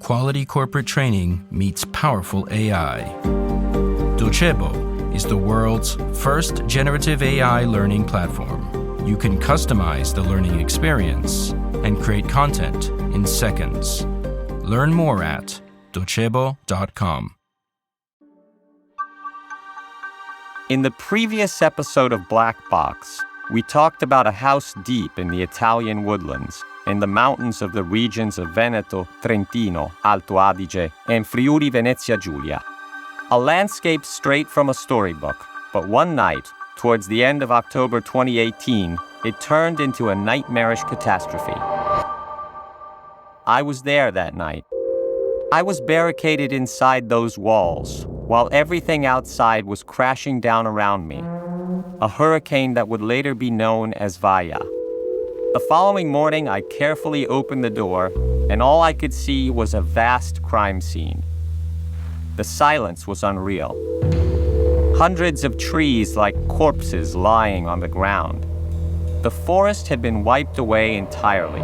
quality corporate training meets powerful AI. Docebo is the world's first generative AI learning platform. You can customize the learning experience and create content in seconds. Learn more at docebo.com. In the previous episode of Black Box, we talked about a house deep in the Italian woodlands, in the mountains of the regions of Veneto, Trentino, Alto Adige, and Friuli Venezia Giulia. A landscape straight from a storybook, but one night, towards the end of October 2018, it turned into a nightmarish catastrophe. I was there that night. I was barricaded inside those walls, while everything outside was crashing down around me. A hurricane that would later be known as Vaya. The following morning, I carefully opened the door, and all I could see was a vast crime scene. The silence was unreal. Hundreds of trees like corpses lying on the ground. The forest had been wiped away entirely.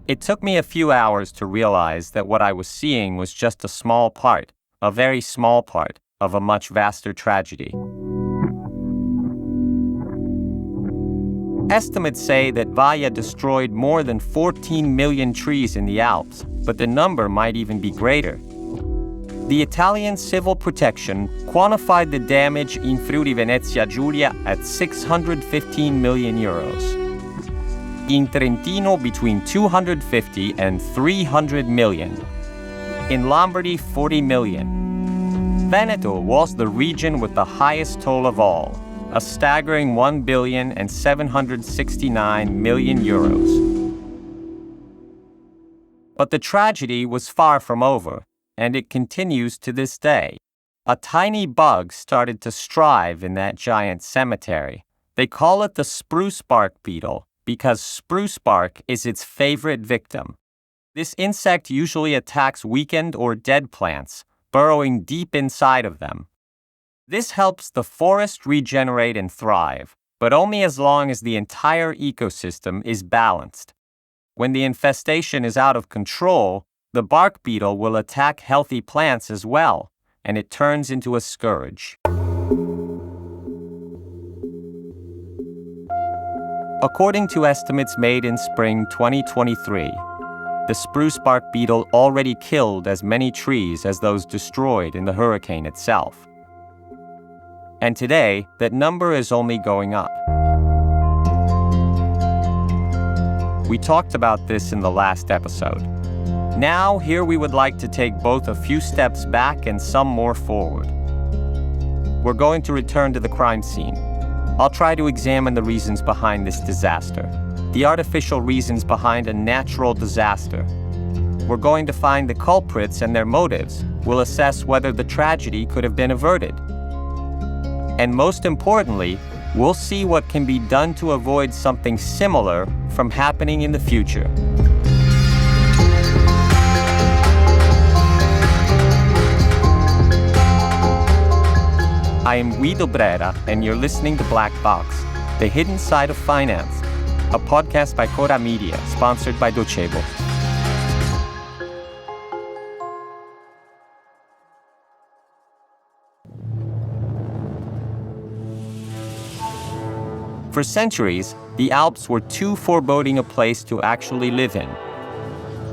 It took me a few hours to realize that what I was seeing was just a small part, a very small part, of a much vaster tragedy. Estimates say that Vaya destroyed more than 14 million trees in the Alps, but the number might even be greater. The Italian Civil Protection quantified the damage in Friuli Venezia Giulia at 615 million euros. In Trentino, between 250 and 300 million. In Lombardy, 40 million. Veneto was the region with the highest toll of all, a staggering 1,769 million euros. But the tragedy was far from over, and it continues to this day. A tiny bug started to strive in that giant cemetery. They call it the spruce-bark beetle, because spruce bark is its favorite victim. This insect usually attacks weakened or dead plants, burrowing deep inside of them. This helps the forest regenerate and thrive, but only as long as the entire ecosystem is balanced. When the infestation is out of control, the bark beetle will attack healthy plants as well, and it turns into a scourge. According to estimates made in spring 2023, the spruce-bark beetle already killed as many trees as those destroyed in the hurricane itself. And today, that number is only going up. We talked about this in the last episode. Now, here we would like to take both a few steps back and some more forward. We're going to return to the crime scene. I'll try to examine the reasons behind this disaster, the artificial reasons behind a natural disaster. We're going to find the culprits and their motives. We'll assess whether the tragedy could have been averted. And most importantly, we'll see what can be done to avoid something similar from happening in the future. I am Guido Brera, and you're listening to Black Box, The Hidden Side of Finance, a podcast by Cora Media, sponsored by Docebo. For centuries, the Alps were too foreboding a place to actually live in.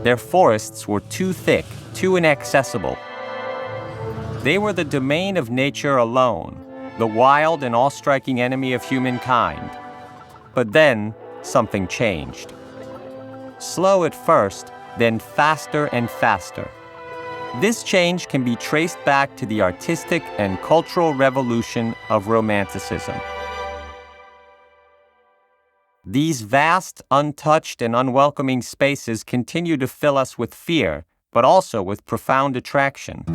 Their forests were too thick, too inaccessible. They were the domain of nature alone, the wild and all-striking enemy of humankind. But then, something changed. Slow at first, then faster and faster. This change can be traced back to the artistic and cultural revolution of Romanticism. These vast, untouched, and unwelcoming spaces continue to fill us with fear, but also with profound attraction.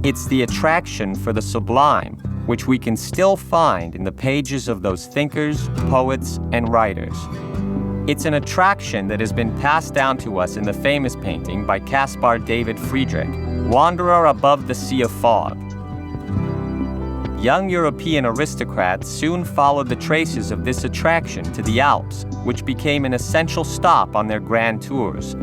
It's the attraction for the sublime, which we can still find in the pages of those thinkers, poets, and writers. It's an attraction that has been passed down to us in the famous painting by Caspar David Friedrich, Wanderer Above the Sea of Fog. young European aristocrats soon followed the traces of this attraction to the Alps, which became an essential stop on their grand tours.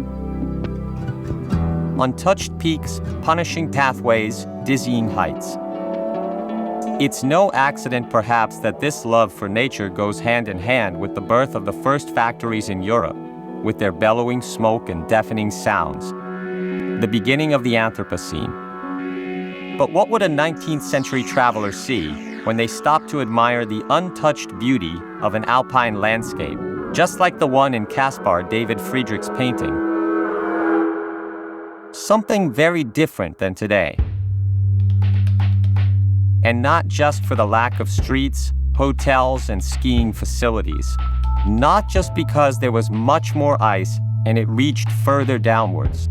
Untouched peaks, punishing pathways, dizzying heights. It's no accident, perhaps, that this love for nature goes hand in hand with the birth of the first factories in Europe, with their bellowing smoke and deafening sounds. The beginning of the Anthropocene. But what would a 19th century traveler see when they stopped to admire the untouched beauty of an alpine landscape, just like the one in Caspar David Friedrich's painting? Something very different than today. And not just for the lack of streets, hotels, and skiing facilities. Not just because there was much more ice and it reached further downwards.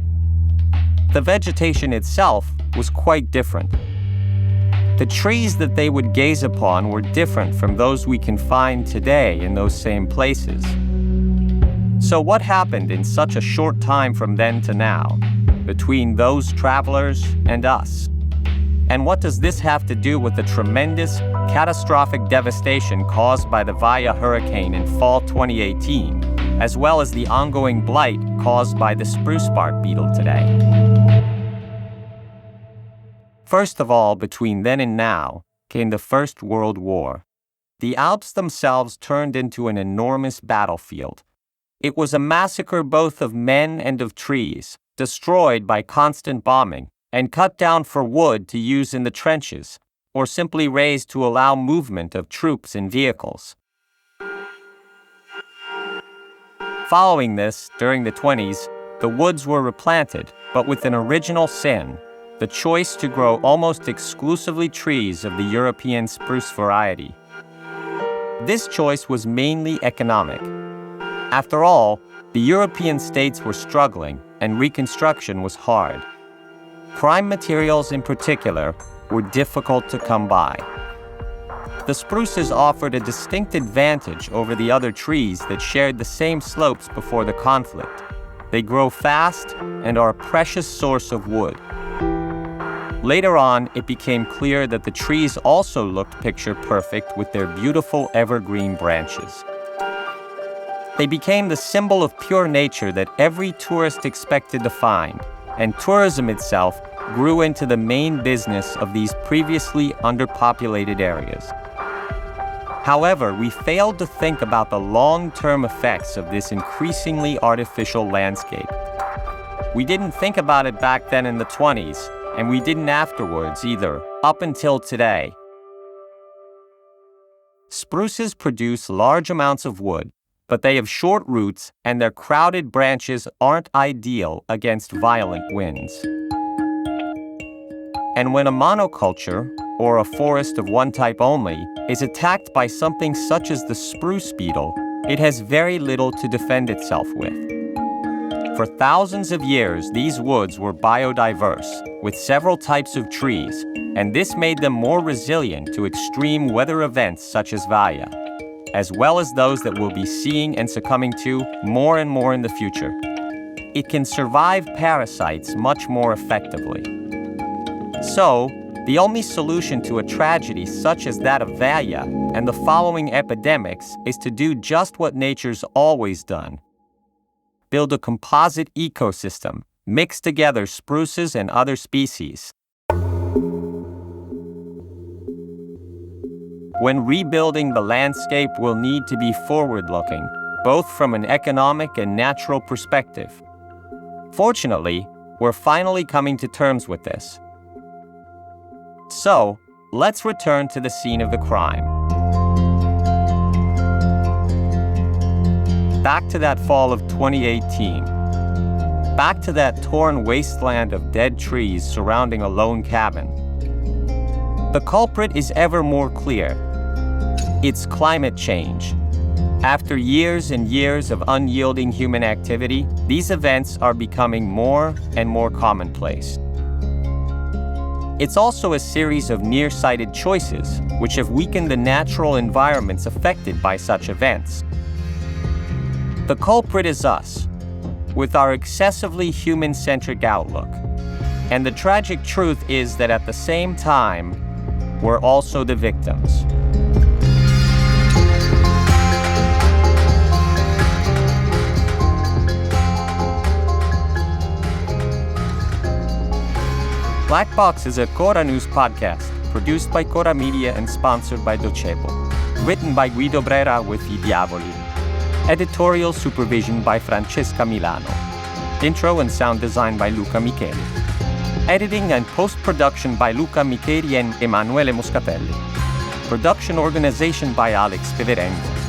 The vegetation itself was quite different. The trees that they would gaze upon were different from those we can find today in those same places. So what happened in such a short time from then to now, between those travelers and us? And what does this have to do with the tremendous, catastrophic devastation caused by the Vaya hurricane in fall 2018, as well as the ongoing blight caused by the spruce-bark beetle today? First of all, between then and now, came the First World War. The Alps themselves turned into an enormous battlefield. It was a massacre both of men and of trees, destroyed by constant bombing, and cut down for wood to use in the trenches, or simply raised to allow movement of troops and vehicles. Following this, during the 20s, the woods were replanted, but with an original sin, the choice to grow almost exclusively trees of the European spruce variety. This choice was mainly economic. After all, the European states were struggling, and reconstruction was hard. Prime materials in particular were difficult to come by. The spruces offered a distinct advantage over the other trees that shared the same slopes before the conflict. They grow fast and are a precious source of wood. Later on, it became clear that the trees also looked picture perfect with their beautiful evergreen branches. They became the symbol of pure nature that every tourist expected to find, and tourism itself grew into the main business of these previously underpopulated areas. However, we failed to think about the long-term effects of this increasingly artificial landscape. We didn't think about it back then in the 20s, and we didn't afterwards either, up until today. Spruces produce large amounts of wood, but they have short roots and their crowded branches aren't ideal against violent winds. And when a monoculture, or a forest of one type only, is attacked by something such as the spruce beetle, it has very little to defend itself with. For thousands of years, these woods were biodiverse, with several types of trees, and this made them more resilient to extreme weather events such as Vaya, as well as those that we'll be seeing and succumbing to more and more in the future. It can survive parasites much more effectively. So, the only solution to a tragedy such as that of Vaya and the following epidemics is to do just what nature's always done. Build a composite ecosystem, mix together spruces and other species. When rebuilding the landscape, we'll need to be forward-looking, both from an economic and natural perspective. Fortunately, we're finally coming to terms with this. So, let's return to the scene of the crime. Back to that fall of 2018. Back to that torn wasteland of dead trees surrounding a lone cabin. The culprit is ever more clear. It's climate change. After years and years of unyielding human activity, these events are becoming more and more commonplace. It's also a series of nearsighted choices, which have weakened the natural environments affected by such events. The culprit is us, with our excessively human-centric outlook. And the tragic truth is that at the same time, were also the victims. Black Box is a Cora News podcast, produced by Cora Media and sponsored by Docebo. Written by Guido Brera with I Diavoli. Editorial supervision by Francesca Milano. Intro and sound design by Luca Micheli. Editing and post-production by Luca Micheli and Emanuele Moscatelli. Production organization by Alex Piverengo.